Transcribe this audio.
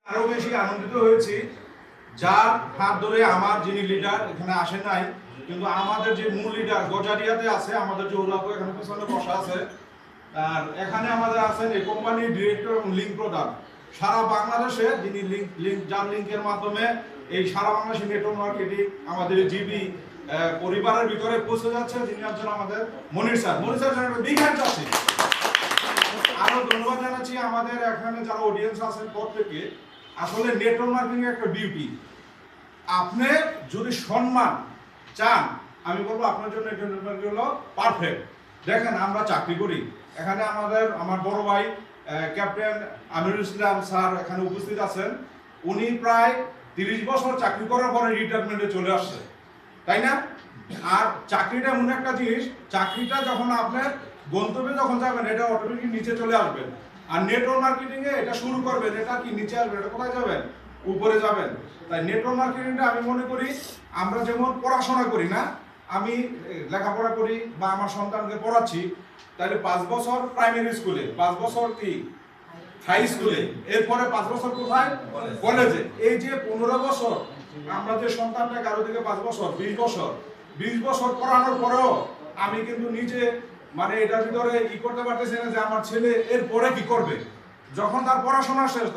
আরো বেশি আনন্দিত হয়েছি যার হাত ধরে আমার যিনি লিডার এখানে আসেন নাই, কিন্তু আমাদের যে মূল লিডার গজারিয়াতে আছে, আমাদের যে ওলাপো এখানে পিছনে বসা আছে, আর এখানে আমাদের আছেন এই কোম্পানির ডিরেক্টর এবং লিঙ্ক প্রধান সারা বাংলাদেশে, যিনি যার লিঙ্কের মাধ্যমে এই সারা বাংলাদেশে নেটওয়ার্ক মার্কেটিং আমাদের জিবি পরিবারের ভিতরে পৌঁছে যাচ্ছে, যিনি আছেন আমাদের মনির স্যার। মনির স্যার একটা বিগ হ্যান্ড আছে। আরো ধন্যবাদ জানাচ্ছি আমাদের এখানে যারা অডিয়েন্স আছেন প্রত্যেককে। আসলে নেটওয়ার্ক মার্কেটিং একটা বিউটি। আপনি যদি সম্মান চান, আমি বলবো আপনার জন্য নেটওয়ার্ক মার্কেটিং হলো পারফেক্ট। দেখেন আমরা চাকরি করি এখানে, আমার বড় ভাই ক্যাপ্টেন আমিরুল ইসলাম স্যার এখানে উপস্থিত আছেন। উনি প্রায় 30 বছর চাকরি করার পরে রিটায়ারমেন্টে চলে আসছে, তাই না? আর চাকরিটা এমন একটা জিনিস, চাকরিটা যখন আপনার গন্তব্যে যখন যাবেন এটা অটোমেটিক নিচে চলে আসবেন। আর নেটওয়ার্ক মার্কেটিং এ এটা শুরু করবেন, এটা কি নিচে আসবে, এটা কোথায় যাবেন? উপরে যাবেন। তাই নেটওয়ার্ক মার্কেটিংটা আমি মনে করি আমরা যেমন পড়াশোনা করি না, আমি লেখাপড়া করি বা আমার সন্তানকে পড়াচ্ছি, তাহলে 5 বছর প্রাইমারি স্কুলে, 5 বছর কি হাই স্কুলে, এরপরে 5 বছর কোথায়? কলেজে। এই যে 15 বছর আমরা যে সন্তানটা 11 থেকে 5 বছর 20 বছর পড়ানোর পরেও আমি কিন্তু নিজে মানে এটার ভিতরে ই করতে পারতেছি না যে আমার ছেলে এরপরে কি করবে। যখন তার পড়াশোনা শেষ